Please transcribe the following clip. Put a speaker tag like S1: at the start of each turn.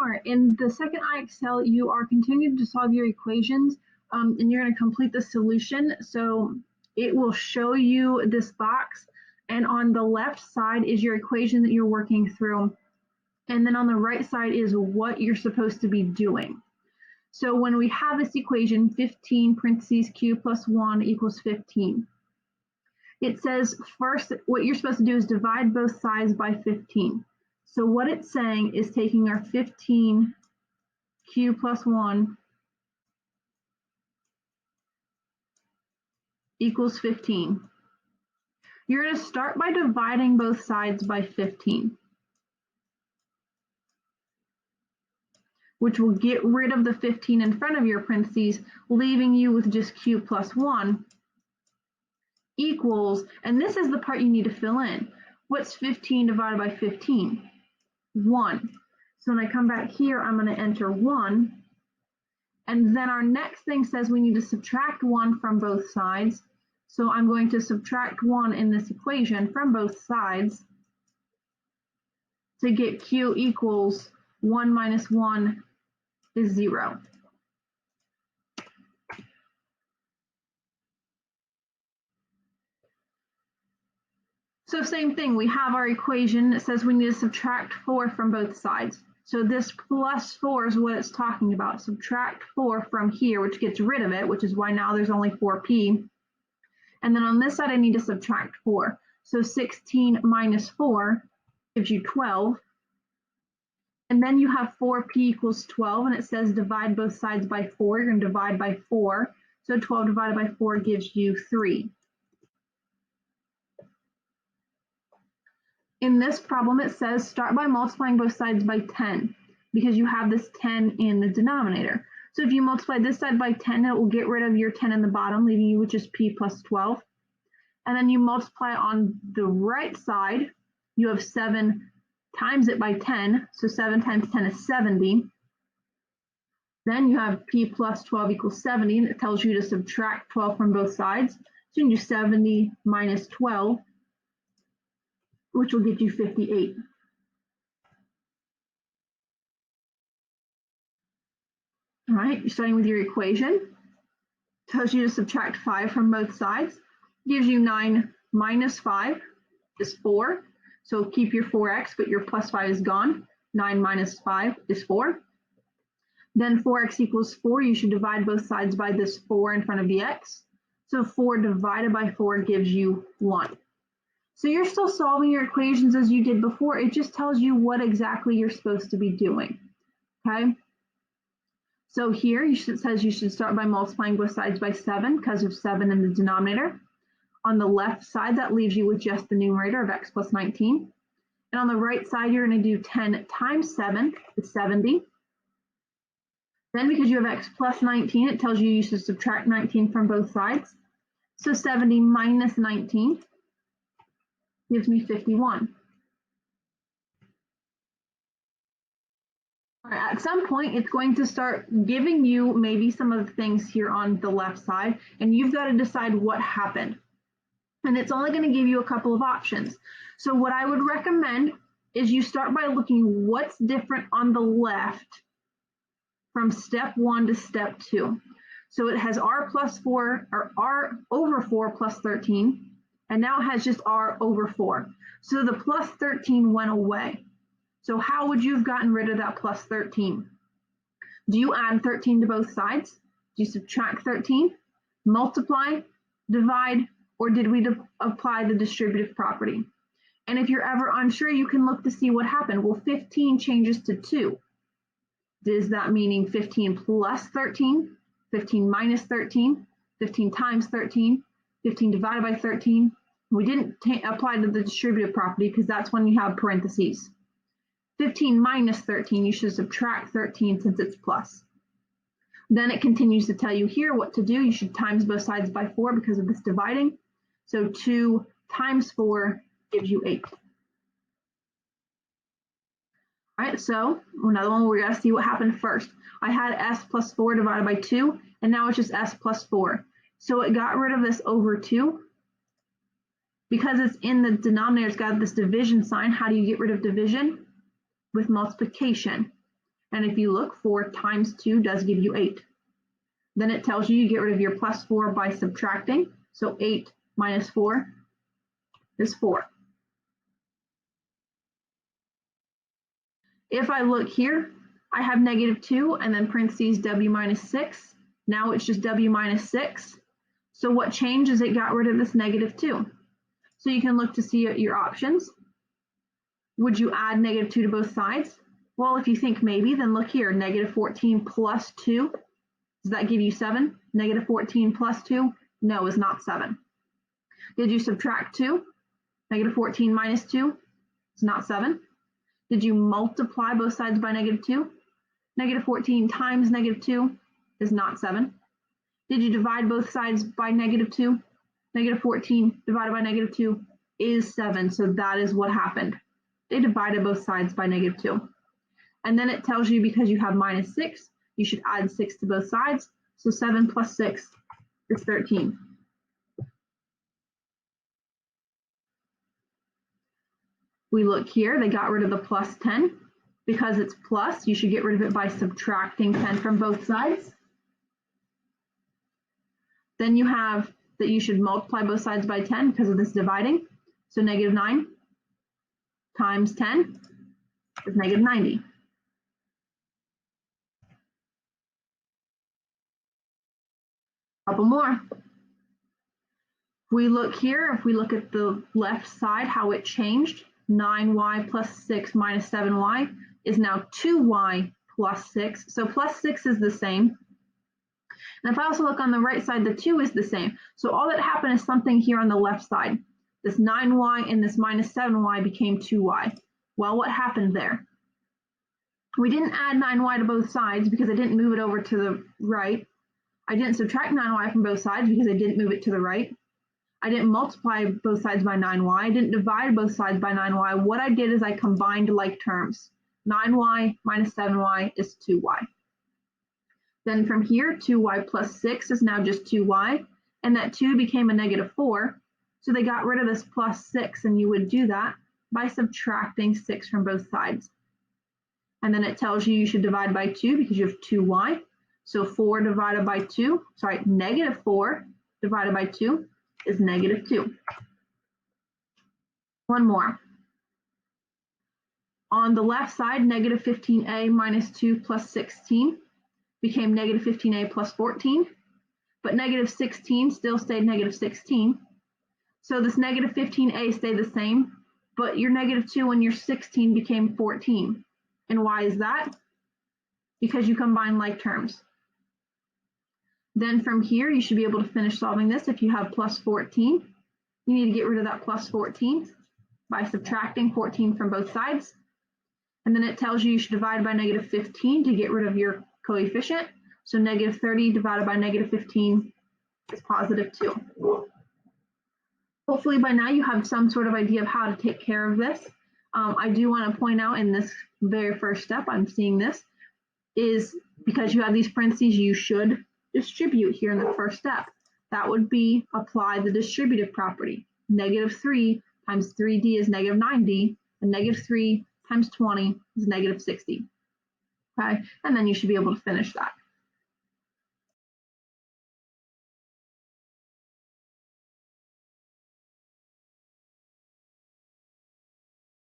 S1: All right, in the second IXL, you are continuing to solve your equations, and you're going to complete the solution. So it will show you this box, and on the left side is your equation that you're working through, and then on the right side is what you're supposed to be doing. So when we have this equation, 15 parentheses q plus 1 equals 15, it says first what you're supposed to do is divide both sides by 15. So what it's saying is taking our 15 q plus 1 equals 15. You're going to start by dividing both sides by 15, which will get rid of the 15 in front of your parentheses, leaving you with just q plus 1 equals, and this is the part you need to fill in. What's 15 divided by 15? 1. So when I come back here, I'm going to enter 1. And then our next thing says we need to subtract 1 from both sides. So I'm going to subtract 1 in this equation from both sides to get q equals 1 minus 1 is 0. So same thing, we have our equation that says we need to subtract 4 from both sides. So this plus 4 is what it's talking about. Subtract 4 from here, which gets rid of it, which is why now there's only 4p. And then on this side, I need to subtract 4. So 16 minus 4 gives you 12. And then you have 4p equals 12, and it says divide both sides by 4. You're going to divide by 4. So 12 divided by 4 gives you 3. In this problem, it says start by multiplying both sides by 10, because you have this 10 in the denominator. So if you multiply this side by 10, it will get rid of your 10 in the bottom, leaving you with just p plus 12. And then you multiply on the right side, you have 7 times it by 10, so 7 times 10 is 70. Then you have p plus 12 equals 70, and it tells you to subtract 12 from both sides. So you can do 70 minus 12, which will get you 58. All right, you're starting with your equation. Tells you to subtract 5 from both sides. Gives you 9 minus 5 is 4. So keep your 4x, but your plus 5 is gone. 9 minus 5 is 4. Then 4x equals 4. You should divide both sides by this 4 in front of the x. So 4 divided by 4 gives you 1. So you're still solving your equations as you did before. It just tells you what exactly you're supposed to be doing. Okay? So here it says you should start by multiplying both sides by 7 because of 7 in the denominator. On the left side, that leaves you with just the numerator of x plus 19. And on the right side, you're going to do 10 times 7 is 70. Then because you have x plus 19, it tells you should subtract 19 from both sides. So 70 minus 19 gives me 51. All right, at some point, it's going to start giving you maybe some of the things here on the left side, and you've got to decide what happened. And it's only going to give you a couple of options. So what I would recommend is you start by looking what's different on the left from step 1 to step 2. So it has r plus 4 or r over 4 plus 13, and now it has just r over 4. So the plus 13 went away. So how would you have gotten rid of that plus 13? Do you add 13 to both sides? Do you subtract 13, multiply, divide, or did we apply the distributive property? And if you're ever unsure, you can look to see what happened. Well, 15 changes to 2. Is that meaning 15 plus 13, 15 minus 13, 15 times 13, 15 divided by 13? We didn't apply to the distributive property because that's when you have parentheses. 15 minus 13, you should subtract 13 since it's plus. Then it continues to tell you here what to do. You should times both sides by 4 because of this dividing. So 2 times 4 gives you 8. All right, so another one we're going to see what happened first. I had s plus 4 divided by 2, and now it's just s plus 4. So it got rid of this over 2. Because it's in the denominator, it's got this division sign. How do you get rid of division? With multiplication. And if you look, 4 times 2 does give you 8. Then it tells you get rid of your plus 4 by subtracting. So 8 minus 4 is 4. If I look here, I have negative 2 and then parentheses w minus 6. Now it's just w minus 6. So what changed is it got rid of this negative 2. So you can look to see your options. Would you add negative 2 to both sides? Well, if you think maybe, then look here, negative 14 plus 2. Does that give you 7? Negative 14 plus 2? No, is not 7. Did you subtract 2? Negative 14 minus 2 is not 7. Did you multiply both sides by negative 2? Negative 14 times negative 2 is not 7. Did you divide both sides by negative 2? Negative 14 divided by negative 2 is 7. So that is what happened. They divided both sides by negative 2. And then it tells you because you have minus 6, you should add 6 to both sides. So 7 plus 6 is 13. We look here, they got rid of the plus 10. Because it's plus, you should get rid of it by subtracting 10 from both sides. Then you have that you should multiply both sides by 10 because of this dividing. So negative 9 times 10 is negative 90. Couple more. We look here, if we look at the left side, how it changed, 9y plus 6 minus 7y is now 2y plus 6. So plus 6 is the same. And if I also look on the right side, the 2 is the same. So all that happened is something here on the left side. This 9y and this minus 7y became 2y. Well, what happened there? We didn't add 9y to both sides because I didn't move it over to the right. I didn't subtract 9y from both sides because I didn't move it to the right. I didn't multiply both sides by 9y. I didn't divide both sides by 9y. What I did is I combined like terms. 9y minus 7y is 2y. Then from here, 2y plus 6 is now just 2y, and that 2 became a negative 4. So they got rid of this plus 6, and you would do that by subtracting 6 from both sides. And then it tells you should divide by 2 because you have 2y. So 4 divided by 2, negative 4 divided by 2 is negative 2. One more. On the left side, negative 15a minus 2 plus 16 became negative 15a plus 14, but negative 16 still stayed negative 16. So this negative 15a stayed the same, but your negative 2 and your 16 became 14. And why is that? Because you combine like terms. Then from here, you should be able to finish solving this. If you have plus 14, you need to get rid of that plus 14 by subtracting 14 from both sides. And then it tells you should divide by negative 15 to get rid of your coefficient. So negative 30 divided by negative 15 is positive 2. Hopefully by now you have some sort of idea of how to take care of this. I do want to point out in this very first step, I'm seeing this, is because you have these parentheses, you should distribute here in the first step. That would be apply the distributive property. Negative 3 times 3d is negative 9d, and negative 3 times 20 is negative 60. Okay, and then you should be able to finish that.